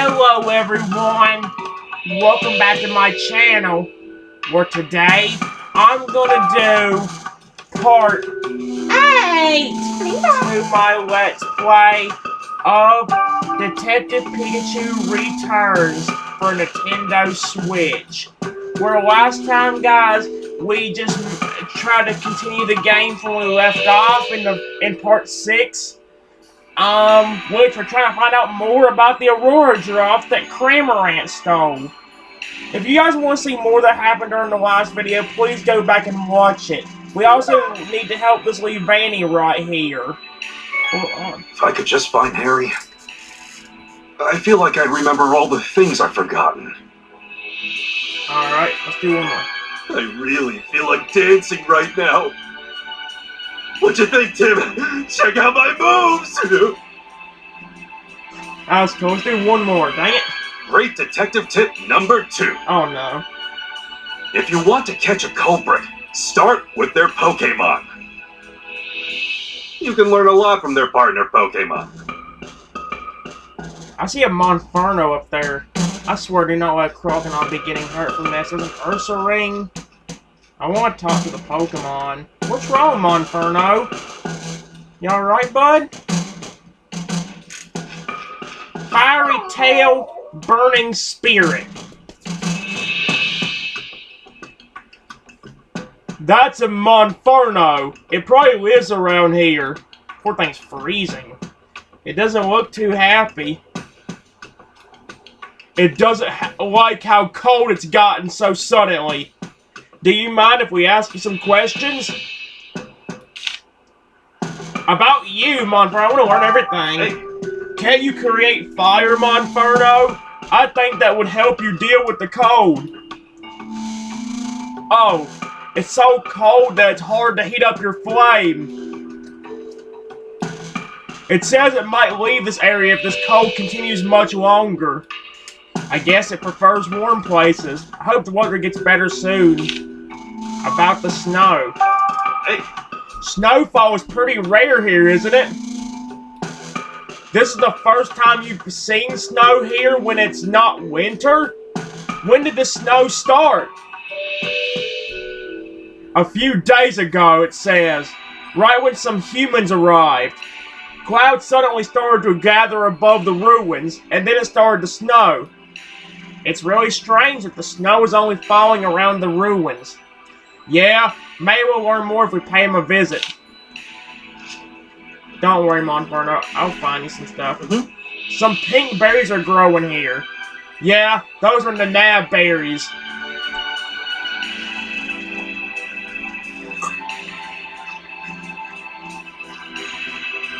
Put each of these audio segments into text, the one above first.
Hello everyone, welcome back to my channel, where today I'm gonna do part 8 to my Let's Play of Detective Pikachu Returns for Nintendo Switch. Where last time, guys, we just tried to continue the game from where we left off in part 6. Which we're trying to find out more about the Aurora Giraffe that Cramorant stole. If you guys want to see more that happened during the last video, please go back and watch it. We also need to help this Vanny right here. If I could just find Harry. I feel like I remember all the things I've forgotten. Alright, let's do one more. I really feel like dancing right now. What you think, Tim? Check out my moves! That was cool. Let's do one more. Dang it. Great detective tip number 2. Oh no. If you want to catch a culprit, start with their Pokemon. You can learn a lot from their partner Pokemon. I see a Monferno up there. I swear to not let Crocodile be getting hurt from this. There's an Ursa Ring. I want to talk to the Pokemon. What's wrong, Monferno? You alright, bud? Fiery Tail, Burning Spirit. That's a Monferno. It probably lives around here. Poor thing's freezing. It doesn't look too happy. It doesn't like how cold it's gotten so suddenly. Do you mind if we ask you some questions? About you, Monferno. I want to learn everything. Hey. Can you create fire, Monferno? I think that would help you deal with the cold. Oh, it's so cold that it's hard to heat up your flame. It says it might leave this area if this cold continues much longer. I guess it prefers warm places. I hope the weather gets better soon. About the snow. Hey. Snowfall is pretty rare here, isn't it? This is the first time you've seen snow here when it's not winter? When did the snow start? A few days ago, it says. Right when some humans arrived. Clouds suddenly started to gather above the ruins, and then it started to snow. It's really strange that the snow is only falling around the ruins. Yeah, maybe we'll learn more if we pay him a visit. Don't worry, Monferno. I'll find you some stuff. Some pink berries are growing here. Yeah, those are the nab berries.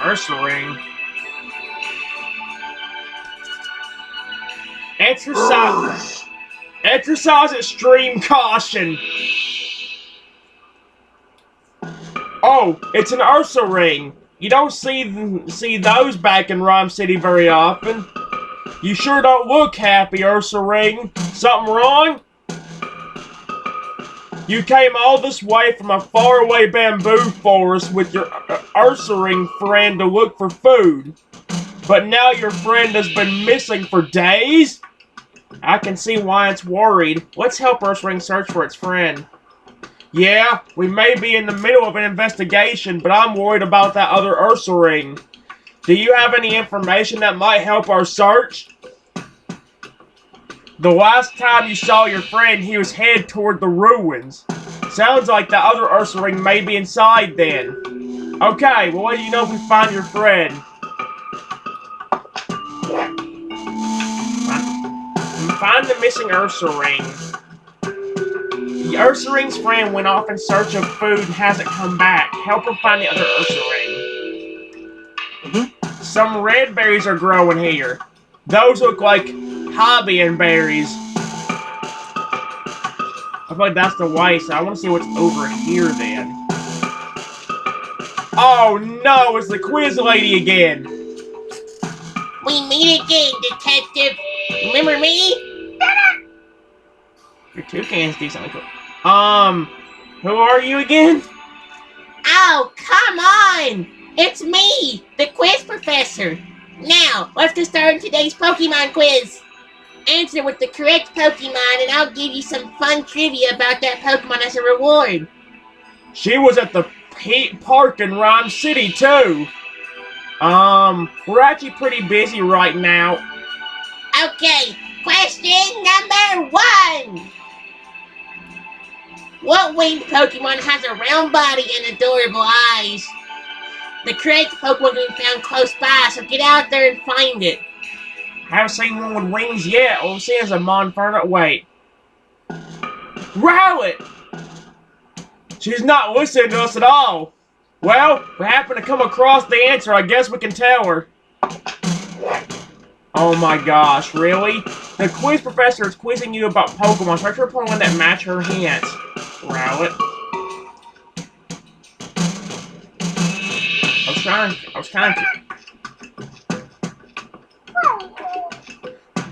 Ursa Ring. Exercise extreme caution. Oh, it's an Ursa Ring. You don't see those back in Rhyme City very often. You sure don't look happy, Ursa Ring. Something wrong? You came all this way from a faraway bamboo forest with your Ursa Ring friend to look for food. But now your friend has been missing for days? I can see why it's worried. Let's help Ursa Ring search for its friend. Yeah, we may be in the middle of an investigation, but I'm worried about that other Ursa Ring. Do you have any information that might help our search? The last time you saw your friend, he was headed toward the ruins. Sounds like the other Ursa Ring may be inside then. Okay, well, let you know if we find your friend. Find the missing Ursa Ring. The Ursa Ring's friend went off in search of food and hasn't come back. Help her find the other Ursa Ring. Some red berries are growing here. Those look like hobby berries. I feel like that's the way, so I want to see what's over here then. Oh no, it's the quiz lady again. We meet again, Detective. Remember me? Your toucan's decently cool. Who are you again? Oh, come on! It's me, the quiz professor. Now, let's get started on today's Pokemon quiz. Answer with the correct Pokemon, and I'll give you some fun trivia about that Pokemon as a reward. She was at the park in Rhyme City, too. We're actually pretty busy right now. Okay, question number 1. What winged Pokemon has a round body and adorable eyes? The correct Pokemon can be found close by, so get out there and find it. Haven't seen one with wings yet. All we see is a Monferno. Wait. Rowlet! She's not listening to us at all. Well, we happen to come across the answer. I guess we can tell her. Oh my gosh, really? The quiz professor is quizzing you about Pokemon. Try to pull one that match her hints. Rowlet. I was trying to.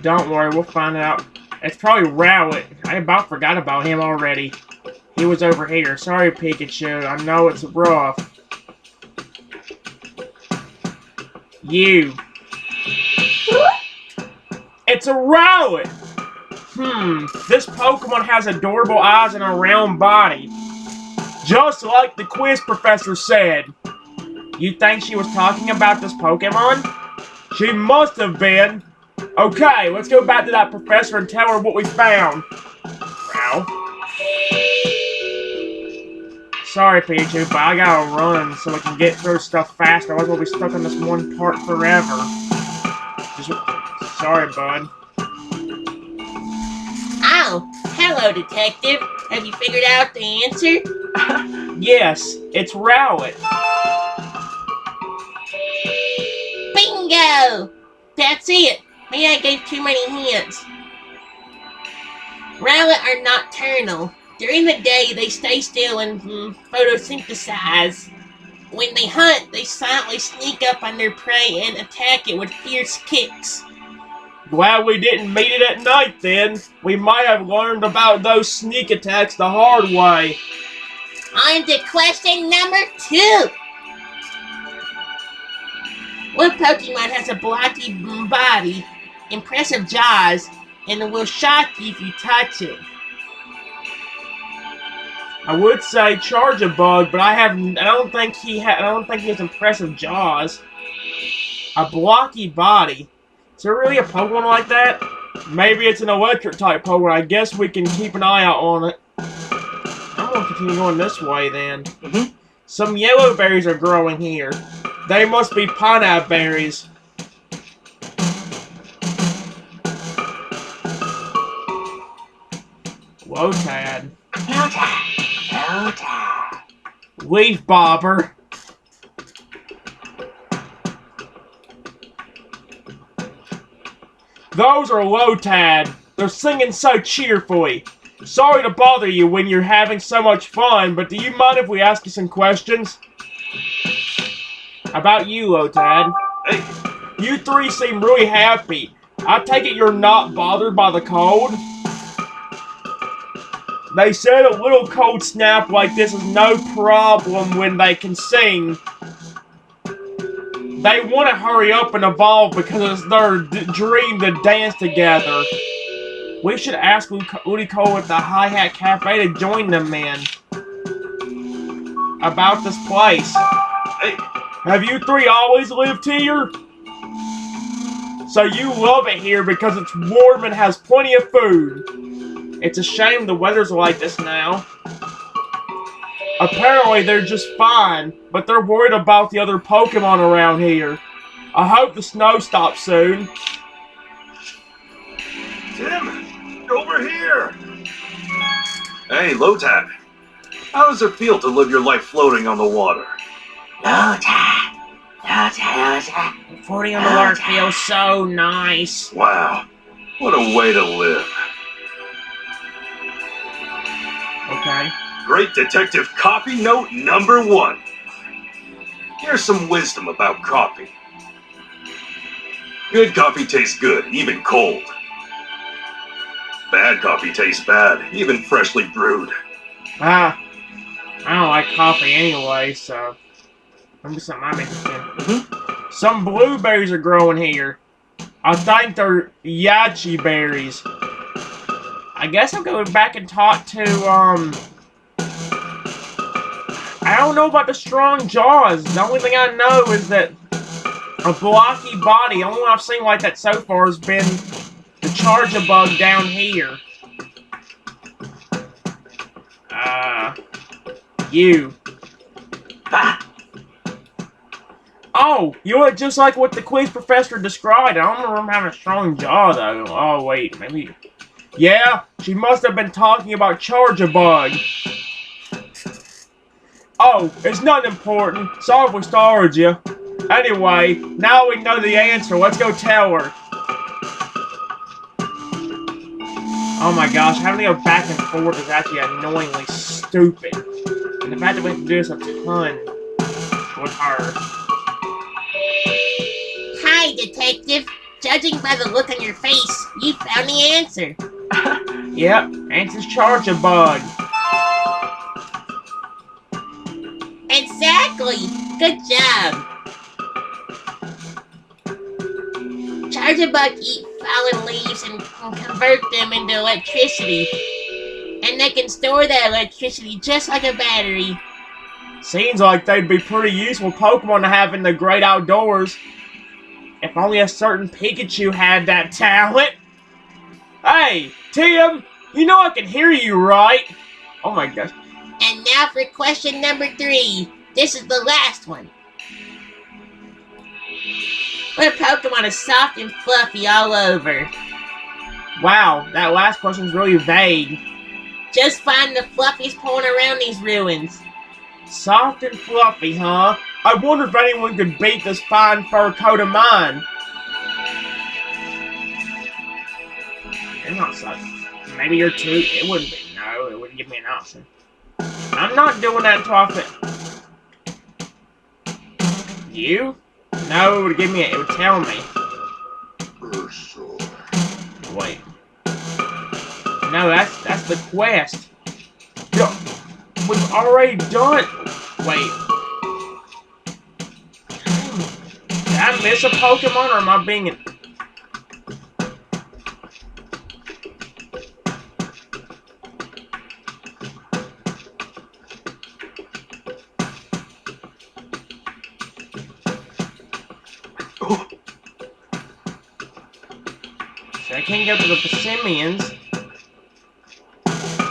Don't worry, we'll find out. It's probably Rowlet. I about forgot about him already. He was over here. Sorry, Pikachu. I know it's rough. You. It's a Rowlet! This Pokemon has adorable eyes and a round body. Just like the quiz professor said. You think she was talking about this Pokemon? She must have been. Okay, let's go back to that professor and tell her what we found. Wow. Sorry, Pikachu, but I gotta run so we can get through stuff faster. Otherwise we'll be stuck on this one part forever. Sorry, bud. Oh, hello, Detective. Have you figured out the answer? Yes, it's Rowlet. Bingo! That's it. Maybe I gave too many hints. Rowlet are nocturnal. During the day, they stay still and photosynthesize. When they hunt, they silently sneak up on their prey and attack it with fierce kicks. Glad we didn't meet it at night then. We might have learned about those sneak attacks the hard way. On to question number 2. What Pokemon has a blocky body, impressive jaws, and will shock you if you touch it? I would say Charjabug, but I don't think he has impressive jaws. A blocky body. Is there really a Pokemon like that? Maybe it's an electric type Pokemon. I guess we can keep an eye out on it. I'm gonna continue going this way then. Some yellow berries are growing here. They must be pineapple berries. Lotad. Leaf bobber. Those are Lotad. They're singing so cheerfully. Sorry to bother you when you're having so much fun, but do you mind if we ask you some questions? About you, Lotad. Hey. You three seem really happy. I take it you're not bothered by the cold? They said a little cold snap like this is no problem when they can sing. They want to hurry up and evolve because it's their dream to dance together. We should ask Ludicolo at the Hi-Hat Cafe to join them, man. About this place. Hey. Have you three always lived here? So you love it here because it's warm and has plenty of food. It's a shame the weather's like this now. Apparently they're just fine, but they're worried about the other Pokemon around here. I hope the snow stops soon. Tim, over here. Hey, Lotad. How does it feel to live your life floating on the water? Lotad. Floating on the water feels so nice. Wow, what a way to live. Okay. Great Detective Coffee Note number 1. Here's some wisdom about coffee. Good coffee tastes good, even cold. Bad coffee tastes bad, even freshly brewed. I don't like coffee anyway, so maybe something I'm interested in. Some blueberries are growing here. I think they're yachi berries. I guess I'll go back and talk to, I don't know about the strong jaws. The only thing I know is that a blocky body. The only one I've seen like that so far has been the charger bug down here. You. Oh, you look just like what the quiz professor described. I don't remember him having a strong jaw, though. Oh, wait, maybe... Yeah, she must have been talking about charger bug. Oh, it's not important. Sorry if we startled you. Anyway, now we know the answer. Let's go tell her. Oh my gosh, having to go back and forth is actually annoyingly stupid. And the fact that we have to do this a ton with her. Hi, Detective. Judging by the look on your face, you found the answer. Yep, answer's charger bug. Exactly. Good job. Charger bug eat fallen leaves and convert them into electricity. And they can store that electricity just like a battery. Seems like they'd be pretty useful Pokemon to have in the great outdoors. If only a certain Pikachu had that talent. Hey, Tim, you know I can hear you, right? Oh my gosh. And now for question number 3. This is the last one. What Pokemon is soft and fluffy all over? Wow, that last question's really vague. Just find the fluffiest pulling around these ruins. Soft and fluffy, huh? I wonder if anyone could beat this fine fur coat of mine. You're not soft. Maybe you're too... It wouldn't be. No, it wouldn't give me an option. I'm not doing that until I fit. You? No, it would give me... It would tell me. Wait. No, that's the quest. We've already done... Wait. Did I miss a Pokemon, or am I being... So I can't go to the Persimmons.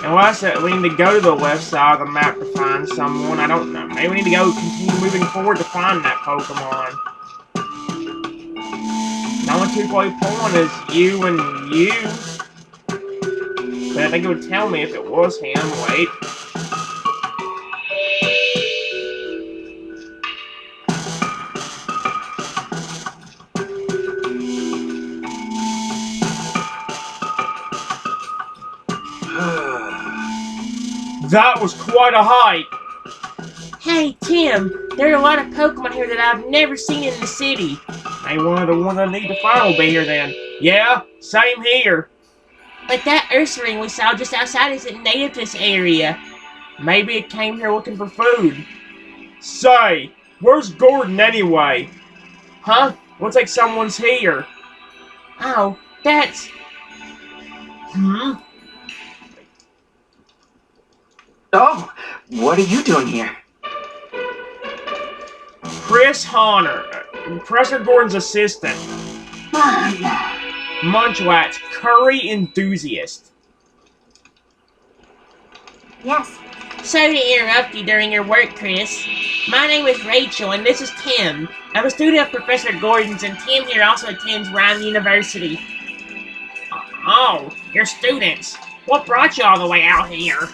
And what I said, we need to go to the left side of the map to find someone. I don't know. Maybe we need to go continue moving forward to find that Pokemon. The only people I pulling is you and you. But I think it would tell me if it was him. Wait. That was quite a hike. Hey, Tim, there are a lot of Pokemon here that I've never seen in the city. Maybe one of the ones I need to find will be here then. Yeah, same here. But that Ursaring we saw just outside isn't native to this area. Maybe it came here looking for food. Say, where's Gordon anyway? Huh? Looks like someone's here. Oh, that's... Oh, what are you doing here? Chris Honor, Professor Gordon's assistant. Munchwatch, curry enthusiast. Yes. Sorry to interrupt you during your work, Chris. My name is Rachel, and this is Tim. I'm a student of Professor Gordon's, and Tim here also attends Rhyme University. Oh, you're students. What brought you all the way out here?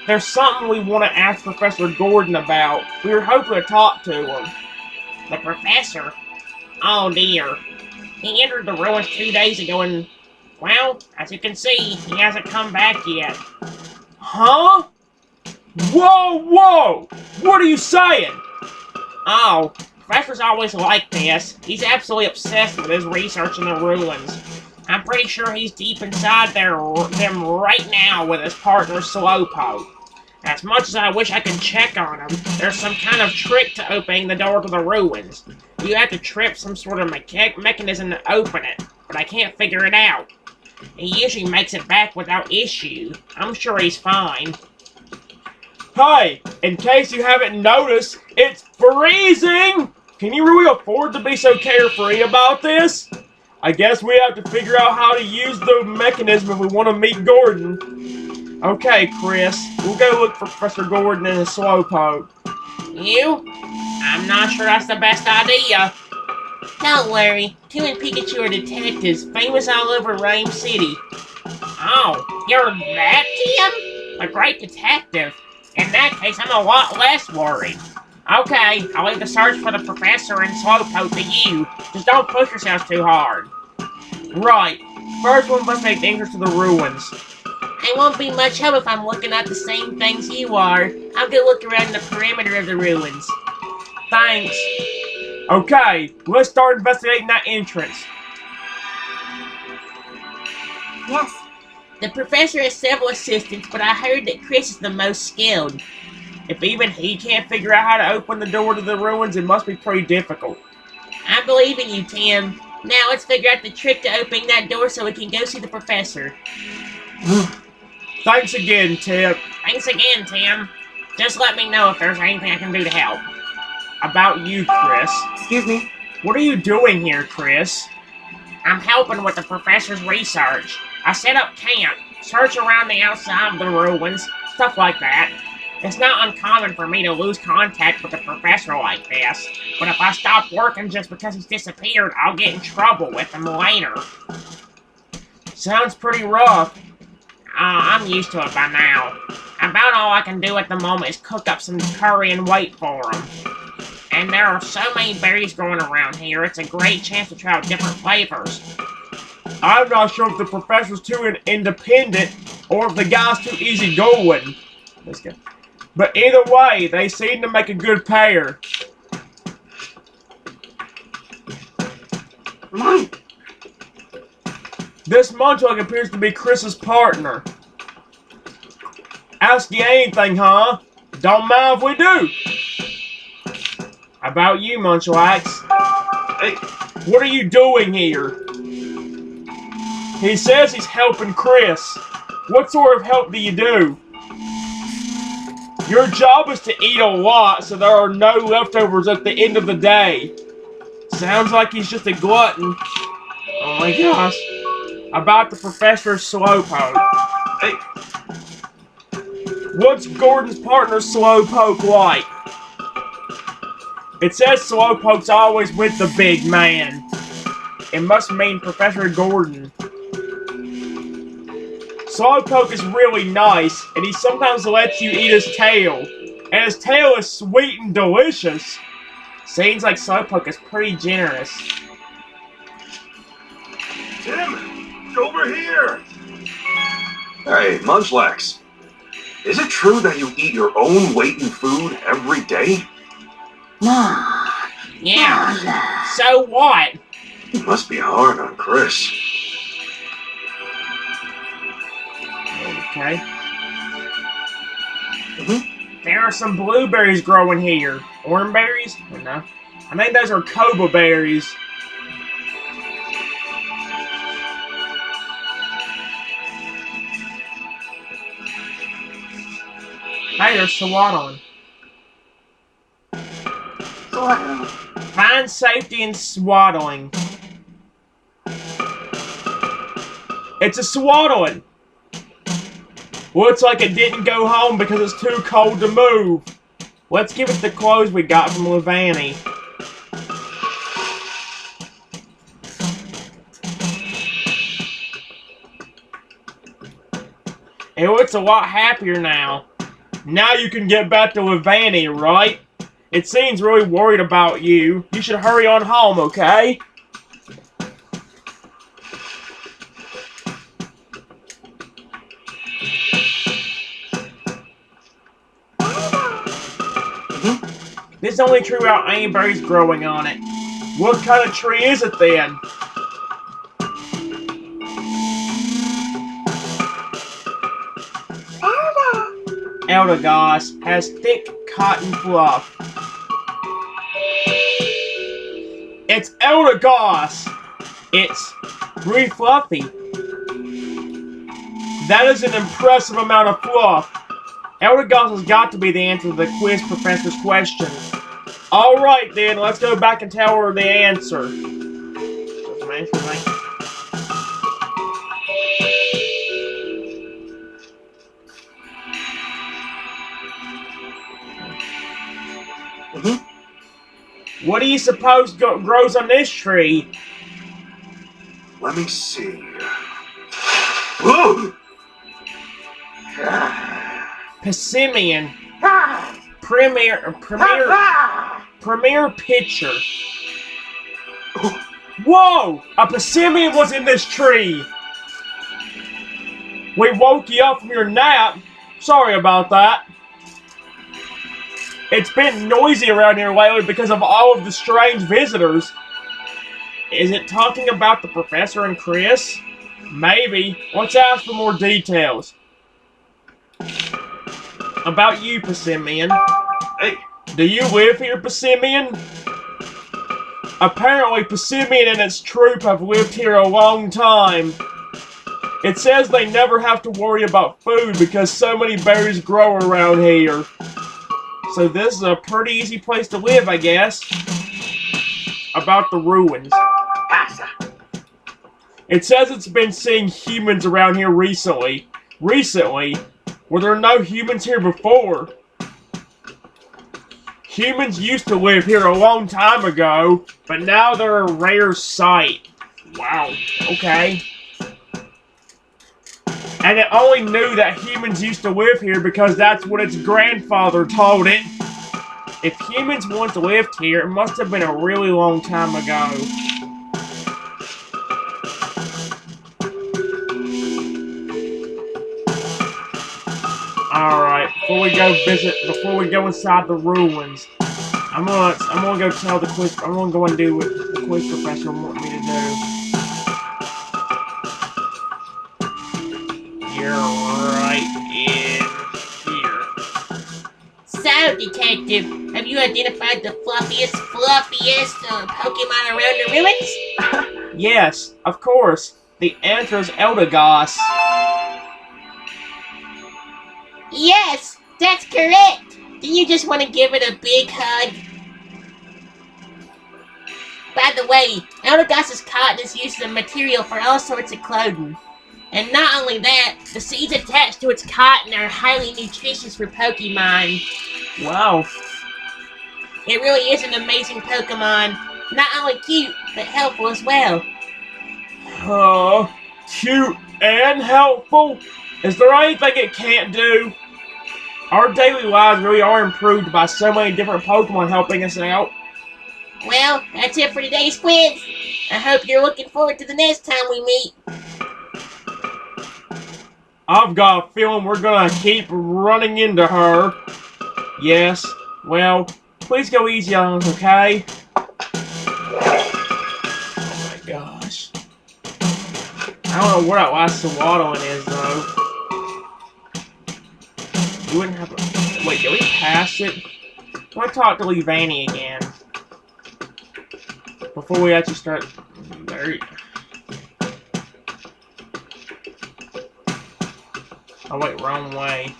There's something we want to ask Professor Gordon about. We were hoping to talk to him. The professor? Oh dear. He entered the ruins 2 days ago and, well, as you can see, he hasn't come back yet. Huh? Whoa, whoa! What are you saying? Oh, Professor's always like this. He's absolutely obsessed with his research in the ruins. I'm pretty sure he's deep inside them right now with his partner Slowpoke. As much as I wish I could check on him, there's some kind of trick to opening the door to the ruins. You have to trip some sort of mechanism to open it, but I can't figure it out. He usually makes it back without issue. I'm sure he's fine. Hey, in case you haven't noticed, it's freezing! Can you really afford to be so carefree about this? I guess we have to figure out how to use the mechanism if we want to meet Gordon. Okay, Chris, we'll go look for Professor Gordon and his slowpoke. You? I'm not sure that's the best idea. Don't worry, Tim and Pikachu are detectives, famous all over Rhyme City. Oh, you're that, Tim? A great detective. In that case, I'm a lot less worried. Okay, I'll leave the search for the professor and Slowpoke to you. Just don't push yourselves too hard. Right. First one must make the entrance to the ruins. It won't be much help if I'm looking at the same things you are. I'll go look around the perimeter of the ruins. Thanks. Okay, let's start investigating that entrance. Yes. The professor has several assistants, but I heard that Chris is the most skilled. If even he can't figure out how to open the door to the ruins, it must be pretty difficult. I believe in you, Tim. Now let's figure out the trick to opening that door so we can go see the professor. Thanks again, Tip. Thanks again, Tim. Just let me know if there's anything I can do to help. About you, Chris. Excuse me. What are you doing here, Chris? I'm helping with the professor's research. I set up camp, search around the outside of the ruins, stuff like that. It's not uncommon for me to lose contact with the professor like this, but if I stop working just because he's disappeared, I'll get in trouble with him later. Sounds pretty rough. I'm used to it by now. About all I can do at the moment is cook up some curry and wait for him. And there are so many berries growing around here, it's a great chance to try out different flavors. I'm not sure if the professor's too independent or if the guy's too easygoing. This guy. But either way, they seem to make a good pair. Mom. This Munchlack appears to be Chris's partner. Ask you anything, huh? Don't mind if we do. About you, Munchlax. Hey, What are you doing here? He says he's helping Chris. What sort of help do you do? Your job is to eat a lot so there are no leftovers at the end of the day. Sounds like he's just a glutton. Oh my gosh. About the Professor's Slowpoke. hey, What's Gordon's partner Slowpoke like? It says Slowpoke's always with the big man. It must mean Professor Gordon. Slowpoke is really nice, and he sometimes lets you eat his tail. And his tail is sweet and delicious. Seems like Slowpoke is pretty generous. Tim, over here. Hey, Munchlax. Is it true that you eat your own weight in food every day? Mom. Yeah, so what? It must be hard on Chris. Okay. There are some blueberries growing here. Orange berries? No. I think those are Koba berries. Hey, there's swaddling. Find safety in swaddling. It's a swaddling. Looks like it didn't go home because it's too cold to move. Let's give it the clothes we got from Levani. It looks a lot happier now. Now you can get back to Levani, right? It seems really worried about you. You should hurry on home, okay? This only tree without any berries growing on it. What kind of tree is it then? Eldegoss has thick cotton fluff. It's Eldegoss! It's really fluffy. That is an impressive amount of fluff. Eldegoss has got to be the answer to the quiz professor's question. Alright then, let's go back and tell her the answer. What do you suppose grows on this tree? Let me see. Ooh! Persimmon. Premier pitcher. Whoa! A persimmon was in this tree! We woke you up from your nap. Sorry about that. It's been noisy around here lately because of all of the strange visitors. Is it talking about the professor and Chris? Maybe. Let's ask for more details. About you, Persimmon. Hey. Do you live here, Persimmon? Apparently, Persimmon and its troop have lived here a long time. It says they never have to worry about food because so many berries grow around here. So this is a pretty easy place to live, I guess. About the ruins. It says it's been seeing humans around here recently. Recently? Were there no humans here before? Humans used to live here a long time ago, but now they're a rare sight. Wow, okay. And it only knew that humans used to live here because that's what its grandfather told it. If humans once lived here, it must have been a really long time ago. Alright, before we go inside the ruins, I'm gonna go tell the quiz, I'm gonna go and do what the quiz professor wants me to do. You're right in here. So, Detective, have you identified the fluffiest Pokemon around the ruins? Yes, of course. The answer is Eldegoss. Yes, that's correct. Do you just want to give it a big hug? By the way, Eldegoss's cotton is used as a material for all sorts of clothing. And not only that, the seeds attached to its cotton are highly nutritious for Pokemon. Wow. It really is an amazing Pokemon. Not only cute, but helpful as well. Cute and helpful? Is there anything it can't do? Our daily lives really are improved by so many different Pokemon helping us out. Well, that's it for today's quiz. I hope you're looking forward to the next time we meet. I've got a feeling we're gonna keep running into her. Yes, well, please go easy on us, okay? Oh my gosh. I don't know where that last Swaddling is, though. You wouldn't have to... Wait, did we pass it? I want to talk to Leavanny again. Before we actually start... There... Oh wait, wrong way.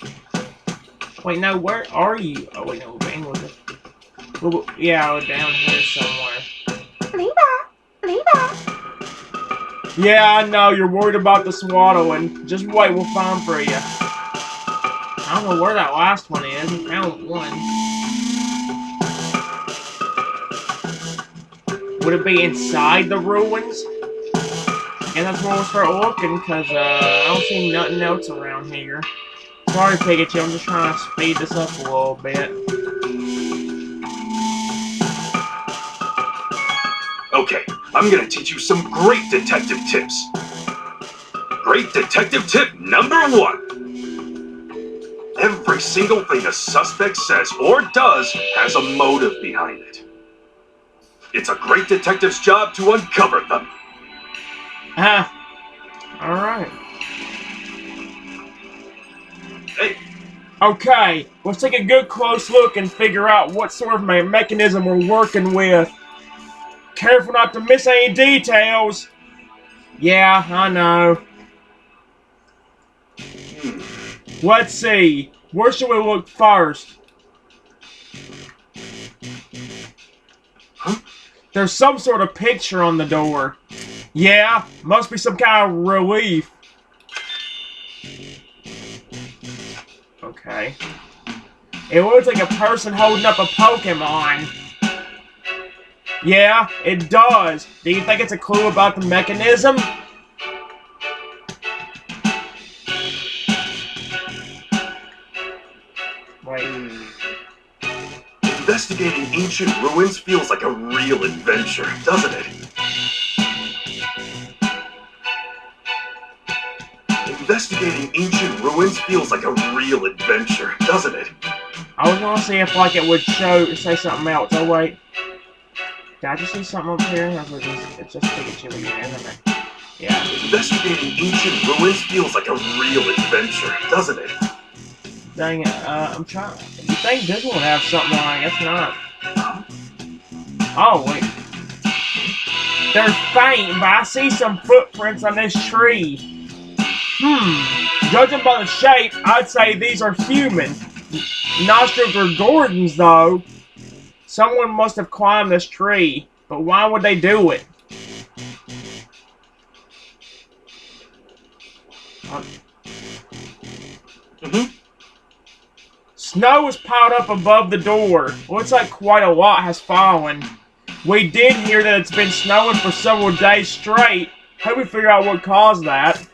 Wait, no, where are you? Oh wait, no, Leavanny was it? Well, yeah, I was down here somewhere. Yeah, I know, you're worried about the Swaddling. Just wait, we'll find for you. I don't know where that last one is. I found one. Would it be inside the ruins? Yeah, that's where we'll start looking, because I don't see nothing else around here. Sorry, Pikachu, I'm just trying to speed this up a little bit. Okay, I'm gonna teach you some great detective tips. Great detective tip number 1. Every single thing a suspect says or does has a motive behind it. It's a great detective's job to uncover them. Alright. Hey. Okay, let's take a good close look and figure out what sort of mechanism we're working with. Careful not to miss any details. Yeah, I know. Let's see. Where should we look first? Huh? There's some sort of picture on the door. Yeah, must be some kind of relief. Okay. It looks like a person holding up a Pokemon. Yeah, it does. Do you think it's a clue about the mechanism? Wait. Investigating ancient ruins feels like a real adventure, doesn't it? Investigating ancient ruins feels like a real adventure, doesn't it? I was gonna see if like it would say something else. Oh wait. Did I just see something up here? It's just Pikachu again, isn't it? Yeah. Investigating ancient ruins feels like a real adventure, doesn't it? Dang it, I'm trying. You think this one would have something on? I guess not. Oh, wait. They're faint, but I see some footprints on this tree. Judging by the shape, I'd say these are human. Nostrils are Gordon's, though. Someone must have climbed this tree, but why would they do it? Snow is piled up above the door. Looks like quite a lot has fallen. We did hear that it's been snowing for several days straight. Hope we figure out what caused that.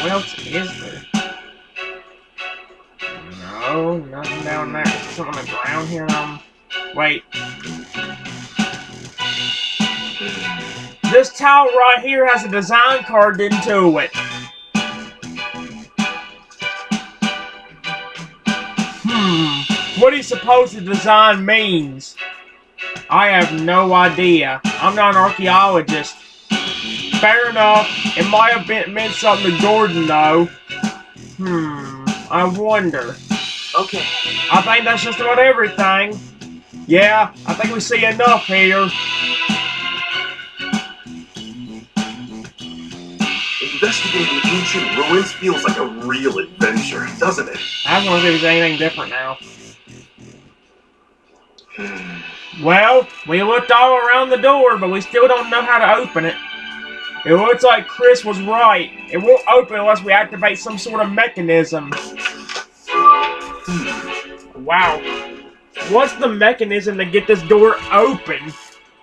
What else is there? No, nothing down there. Is something on the ground here? Wait. This towel right here has a design carved into it. What do you suppose the design means? I have no idea. I'm not an archaeologist. Fair enough. It might have meant something to Gordon, though. I wonder. Okay. I think that's just about everything. Yeah, I think we see enough here. Investigating ancient ruins feels like a real adventure, doesn't it? I don't know if there's anything different now. Well, we looked all around the door, but we still don't know how to open it. It looks like Chris was right. It won't open unless we activate some sort of mechanism. Wow. What's the mechanism to get this door open?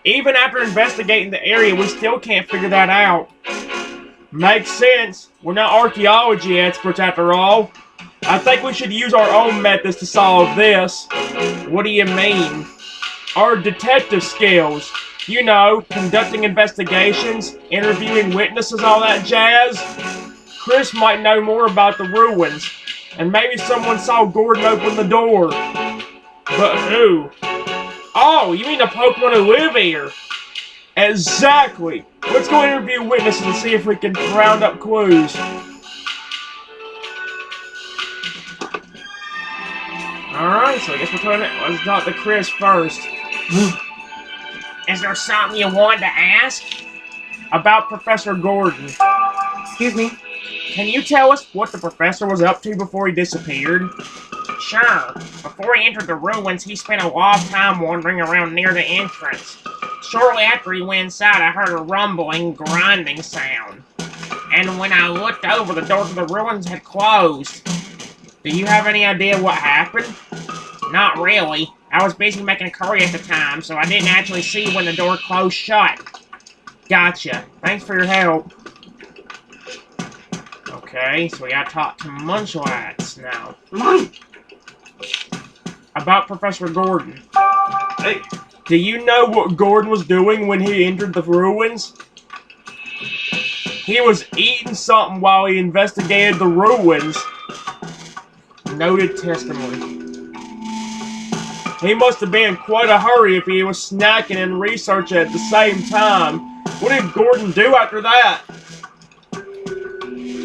Even after investigating the area, we still can't figure that out. Makes sense. We're not archaeology experts after all. I think we should use our own methods to solve this. What do you mean? Our detective skills. You know, conducting investigations, interviewing witnesses, all that jazz. Chris might know more about the ruins. And maybe someone saw Gordon open the door. But who? Oh, you mean the Pokemon who live here? Exactly. Let's go interview witnesses and see if we can round up clues. Alright, so I guess let's talk to Chris first. Is there something you wanted to ask? About Professor Gordon. Excuse me. Can you tell us what the professor was up to before he disappeared? Sure. Before he entered the ruins, he spent a lot of time wandering around near the entrance. Shortly after he went inside, I heard a rumbling, grinding sound. And when I looked over, the door to the ruins had closed. Do you have any idea what happened? Not really. I was busy making a curry at the time, so I didn't actually see when the door closed shut. Gotcha. Thanks for your help. Okay, so we gotta talk to Munchlax now. About Professor Gordon. Hey. Do you know what Gordon was doing when he entered the ruins? He was eating something while he investigated the ruins. Noted testimony. He must have been in quite a hurry if he was snacking and researching at the same time. What did Gordon do after that?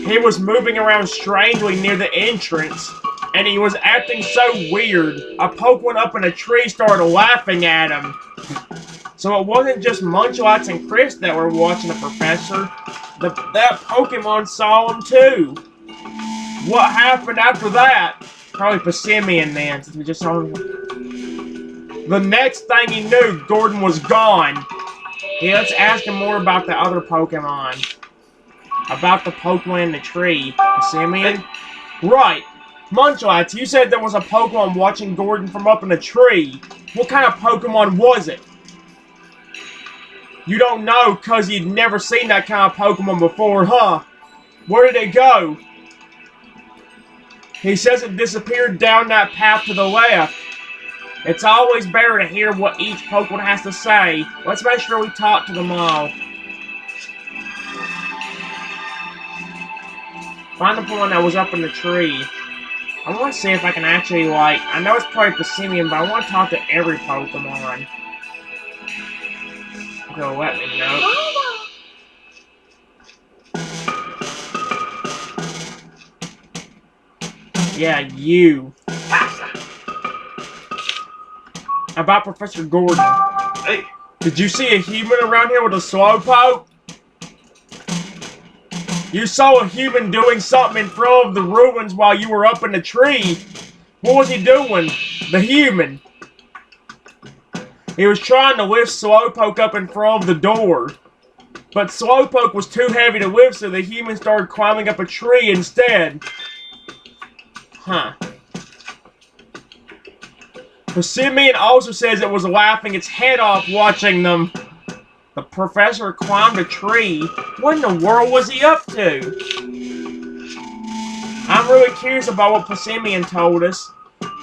He was moving around strangely near the entrance. and he was acting so weird. A Pokemon up in a tree started laughing at him. So it wasn't just Munchlax and Chris that were watching the professor. That Pokemon saw him too. What happened after that? Probably Persimmon then, since we just saw him. The next thing he knew, Gordon was gone. Yeah, let's ask him more about the other Pokemon. About the Pokemon in the tree. Persimmon? Right. Munchlax, you said there was a Pokemon watching Gordon from up in the tree. What kind of Pokemon was it? You don't know because you'd never seen that kind of Pokemon before, huh? Where did it go? He says it disappeared down that path to the left. It's always better to hear what each Pokemon has to say. Let's make sure we talk to them all. Find the one that was up in the tree. I want to see if I can actually, like... I know it's probably Persimmon, but I want to talk to every Pokemon. They'll let me know. Yeah, you. About Professor Gordon. Hey. Did you see a human around here with a Slowpoke? You saw a human doing something in front of the ruins while you were up in the tree. What was he doing? The human. He was trying to lift Slowpoke up in front of the door. But Slowpoke was too heavy to lift, so the human started climbing up a tree instead. Huh. Persimmon also says it was laughing its head off watching them. The professor climbed a tree. What in the world was he up to? I'm really curious about what Persimmon told us.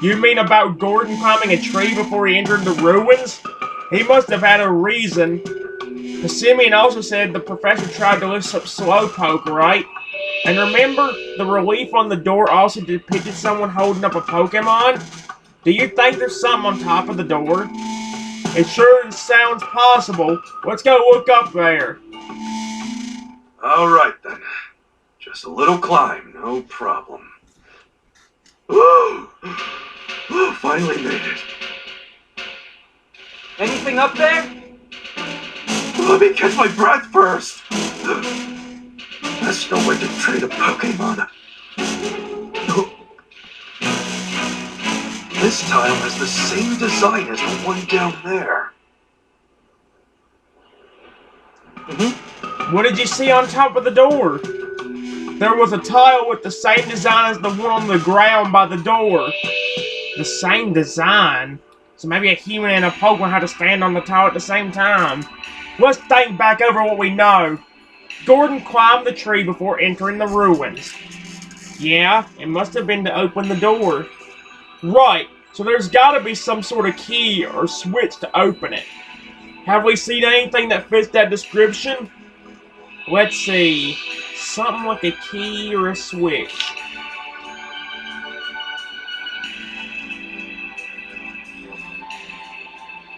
You mean about Gordon climbing a tree before he entered the ruins? He must have had a reason. Persimmon also said the professor tried to lift up Slowpoke, right? And remember, the relief on the door also depicted someone holding up a Pokemon? Do you think there's something on top of the door? It sure sounds possible. Let's go look up there. Alright then. Just a little climb, no problem. Woo! Finally made it. Anything up there? Let me catch my breath first. There's no way to trade a Pokemon. This tile has the same design as the one down there. What did you see on top of the door? There was a tile with the same design as the one on the ground by the door. The same design? So maybe a human and a Pokemon had to stand on the tile at the same time. Let's think back over what we know. Gordon climbed the tree before entering the ruins. Yeah, it must have been to open the door. Right, so there's gotta be some sort of key or switch to open it. Have we seen anything that fits that description? Let's see. Something like a key or a switch.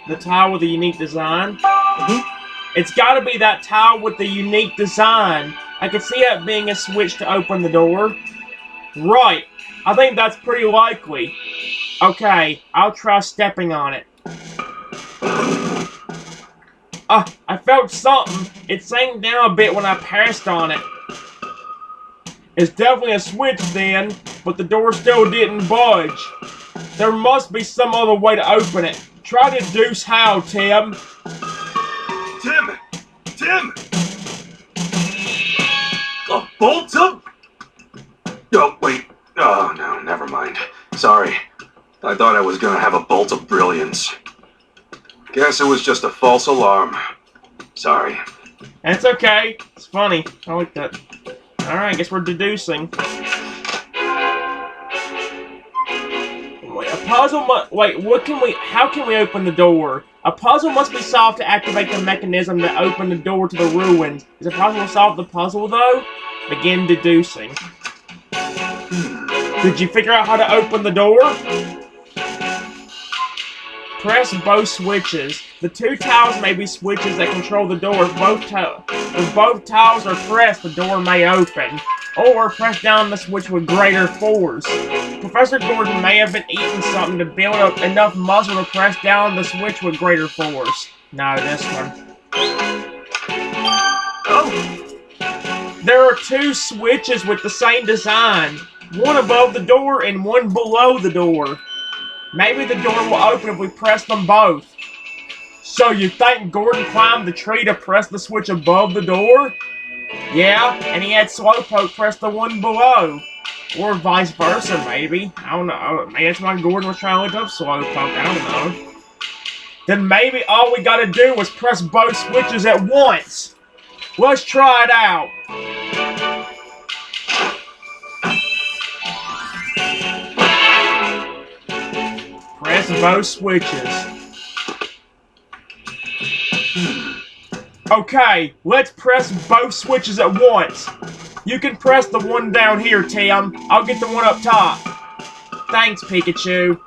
The tile with the unique design? It's gotta be that tile with the unique design. I can see it being a switch to open the door. Right. I think that's pretty likely. Okay, I'll try stepping on it. I felt something. It sank down a bit when I passed on it. It's definitely a switch then, but the door still didn't budge. There must be some other way to open it. Try to deduce how, Tim. Tim! A bolt of... Oh, wait. Oh, no, never mind. Sorry. I thought I was gonna have a bolt of brilliance. Guess it was just a false alarm. Sorry. That's okay. It's funny. I like that. Alright, I guess we're deducing. Wait, a puzzle wait, what can we... How can we open the door? A puzzle must be solved to activate the mechanism to open the door to the ruins. Is it possible to solve the puzzle, though? Begin deducing. Did you figure out how to open the door? Press both switches. The two tiles may be switches that control the door. If both tiles are pressed, the door may open. Or press down the switch with greater force. Professor Gordon may have been eating something to build up enough muscle to press down the switch with greater force. No, this one. Oh, There are two switches with the same design. One above the door and one below the door. Maybe the door will open if we press them both. So you think Gordon climbed the tree to press the switch above the door? Yeah, and he had Slowpoke press the one below. Or vice versa, maybe. I don't know. Maybe that's why Gordon was trying to look up Slowpoke. I don't know. Then maybe all we gotta do was press both switches at once. Let's try it out. Press both switches. Okay, let's press both switches at once. You can press the one down here, Tim. I'll get the one up top. Thanks, Pikachu.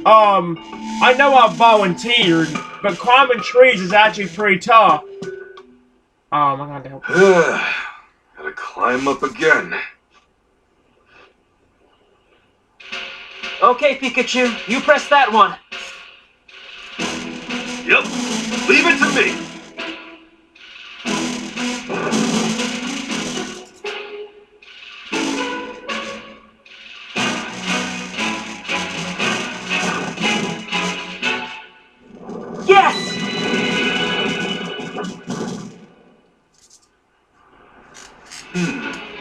I know I volunteered, but climbing trees is actually pretty tough. I'm gonna help. Gotta climb up again. Okay, Pikachu, you press that one. Yep, leave it to me. Yes!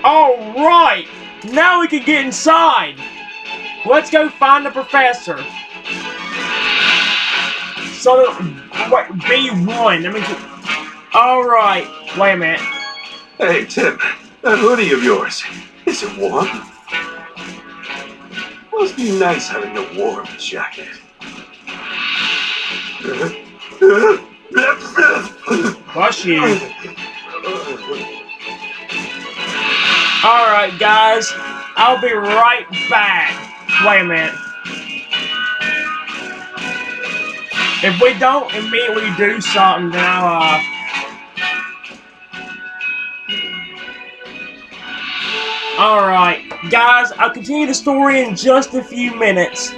Alright! Now we can get inside! Let's go find the professor. So, what, B1, let me get... Alright, wait a minute. Hey, Tim, that hoodie of yours, is it warm? Must be nice having a warm jacket. Bless you. Alright, guys. I'll be right back. Wait a minute. If we don't immediately do something, then I'll, Alright, guys, I'll continue the story in just a few minutes.